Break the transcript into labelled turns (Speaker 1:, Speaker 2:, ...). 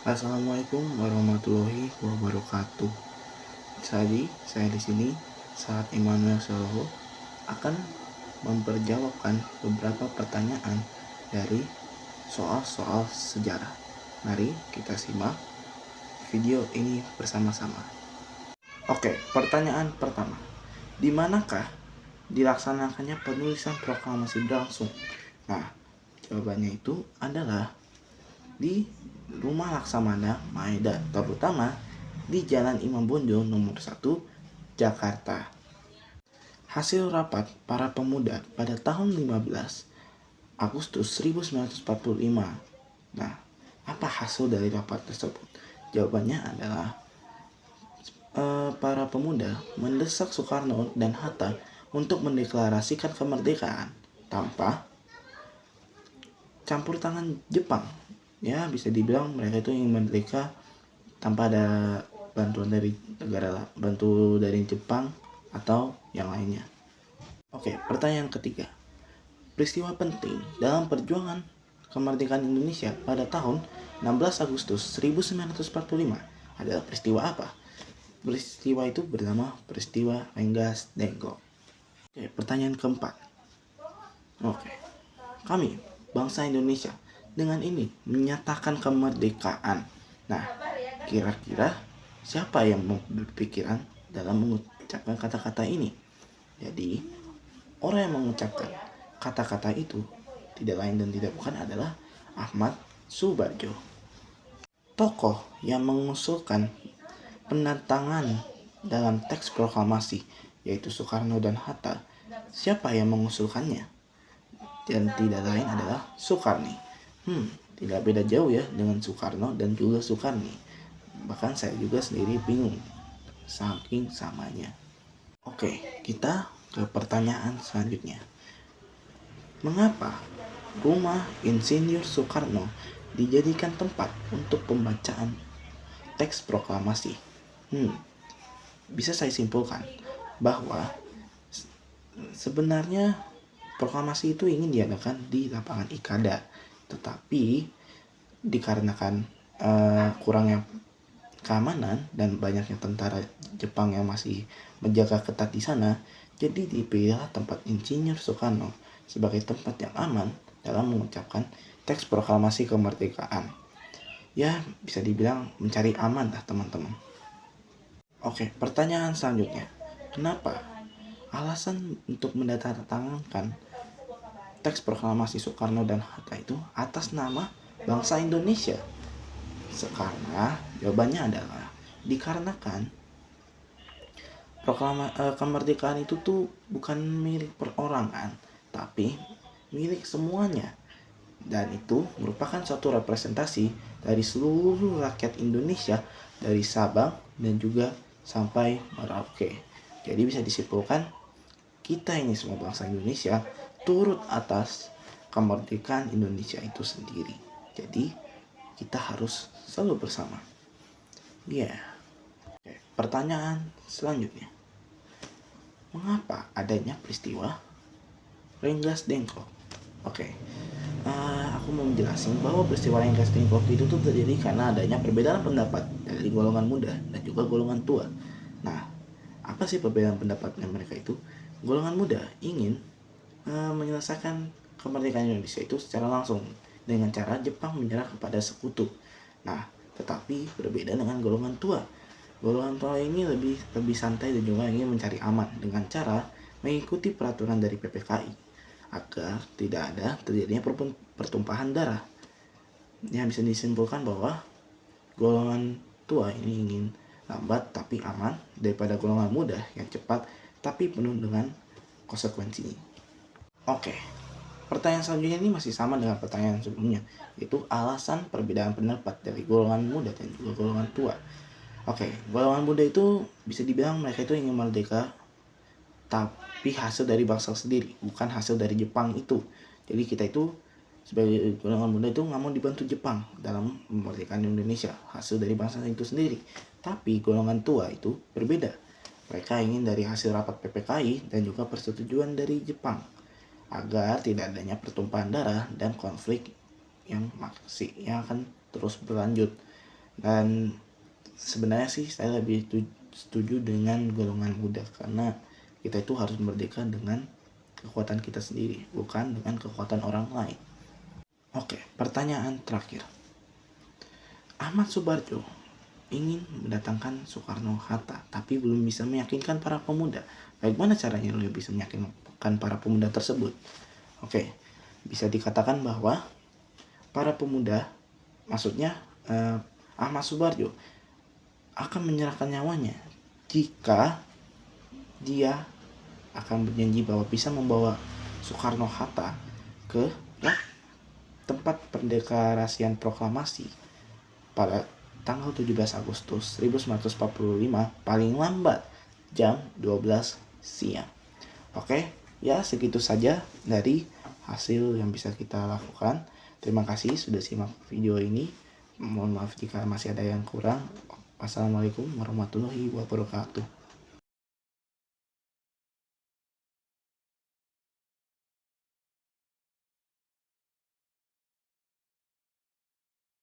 Speaker 1: Assalamualaikum warahmatullahi wabarakatuh. Jadi, saya di sini saat Immanuel Soloho akan memperjawabkan beberapa pertanyaan dari soal-soal sejarah. Mari kita simak video ini bersama-sama. Oke, pertanyaan pertama. Di manakah dilaksanakannya penulisan proklamasi berlangsung? Nah, jawabannya itu adalah di Rumah Laksamana Maeda, terutama di Jalan Imam Bonjol nomor 1, Jakarta. Hasil rapat para pemuda pada tahun 15 Agustus 1945. Nah, apa hasil dari rapat tersebut? Jawabannya adalah para pemuda mendesak Soekarno dan Hatta untuk mendeklarasikan kemerdekaan tanpa campur tangan Jepang. Ya, bisa dibilang mereka itu ingin merdeka tanpa ada bantuan dari Jepang atau yang lainnya. Oke, pertanyaan ketiga. Peristiwa penting dalam perjuangan kemerdekaan Indonesia pada tahun 16 Agustus 1945 adalah peristiwa apa? Peristiwa itu bernama peristiwa Rengas Dengklok. Oke, pertanyaan keempat. Oke, kami bangsa Indonesia dengan ini menyatakan kemerdekaan. Nah, kira-kira siapa yang berpikiran dalam mengucapkan kata-kata ini? Jadi, orang yang mengucapkan kata-kata itu tidak lain dan tidak bukan adalah Ahmad Subarjo. Tokoh yang mengusulkan penantangan dalam teks proklamasi yaitu Soekarno dan Hatta. Siapa yang mengusulkannya? Dan tidak lain adalah Soekarni. Tidak beda jauh ya dengan Soekarno dan juga Soekarni. Bahkan saya juga sendiri bingung saking samanya. Oke, kita ke pertanyaan selanjutnya. Mengapa rumah Insinyur Soekarno dijadikan tempat untuk pembacaan teks proklamasi? Bisa saya simpulkan bahwa sebenarnya proklamasi itu ingin diadakan di lapangan Ikada, tetapi dikarenakan kurangnya keamanan dan banyaknya tentara Jepang yang masih menjaga ketat di sana, jadi dipilihlah tempat Insinyur Soekarno sebagai tempat yang aman dalam mengucapkan teks proklamasi kemerdekaan. Ya, bisa dibilang mencari aman lah teman-teman. Oke, pertanyaan selanjutnya. Kenapa alasan untuk mendatangkan teks proklamasi Soekarno dan Hatta itu atas nama bangsa Indonesia? Karena jawabannya adalah dikarenakan kemerdekaan itu tuh bukan milik perorangan, tapi milik semuanya. Dan itu merupakan suatu representasi dari seluruh rakyat Indonesia dari Sabang dan juga sampai Merauke. Jadi bisa disimpulkan kita ini semua bangsa Indonesia turut atas kemerdekaan Indonesia itu sendiri. Jadi kita harus selalu bersama. Ya. Oke, pertanyaan selanjutnya. Mengapa adanya peristiwa Rengas Dengklok? Oke. Aku mau menjelaskan bahwa peristiwa Rengas Dengklok itu tuh terjadi karena adanya perbedaan pendapat dari golongan muda dan juga golongan tua. Nah, apa sih perbedaan pendapatnya mereka itu? Golongan muda ingin menyelesaikan kemerdekaan Indonesia itu secara langsung dengan cara Jepang menyerah kepada sekutu. Nah, tetapi berbeda dengan golongan tua. Golongan tua ini lebih santai dan juga ingin mencari aman dengan cara mengikuti peraturan dari PPKI agar tidak ada terjadinya pertumpahan darah. Yang bisa disimpulkan bahwa golongan tua ini ingin lambat tapi aman daripada golongan muda yang cepat tapi penuh dengan konsekuensinya. Oke, pertanyaan selanjutnya ini masih sama dengan pertanyaan sebelumnya, yaitu alasan perbedaan pendapat dari golongan muda dan juga golongan tua. Oke, golongan muda itu bisa dibilang mereka itu ingin merdeka, tapi hasil dari bangsa sendiri, bukan hasil dari Jepang itu. Jadi kita itu sebagai golongan muda itu nggak mau dibantu Jepang dalam memerdekakan Indonesia, hasil dari bangsa itu sendiri. Tapi golongan tua itu berbeda. Mereka ingin dari hasil rapat PPKI dan juga persetujuan dari Jepang agar tidak adanya pertumpahan darah dan konflik yang akan terus berlanjut. Dan sebenarnya sih saya lebih setuju dengan golongan muda, karena kita itu harus merdeka dengan kekuatan kita sendiri, bukan dengan kekuatan orang lain. Oke, pertanyaan terakhir. Ahmad Subarjo ingin mendatangkan Soekarno-Hatta, tapi belum bisa meyakinkan para pemuda. Bagaimana caranya beliau bisa meyakinkan para pemuda tersebut? Oke, bisa dikatakan bahwa para pemuda, maksudnya Ahmad Subarjo, akan menyerahkan nyawanya jika dia akan berjanji bahwa bisa membawa Soekarno-Hatta ke tempat pendeklarasian proklamasi pada tanggal 17 Agustus 1945 paling lambat jam 12 siang. Oke, ya segitu saja dari hasil yang bisa kita lakukan. Terima kasih sudah simak video ini. Mohon maaf jika masih ada yang kurang. Wassalamualaikum warahmatullahi wabarakatuh.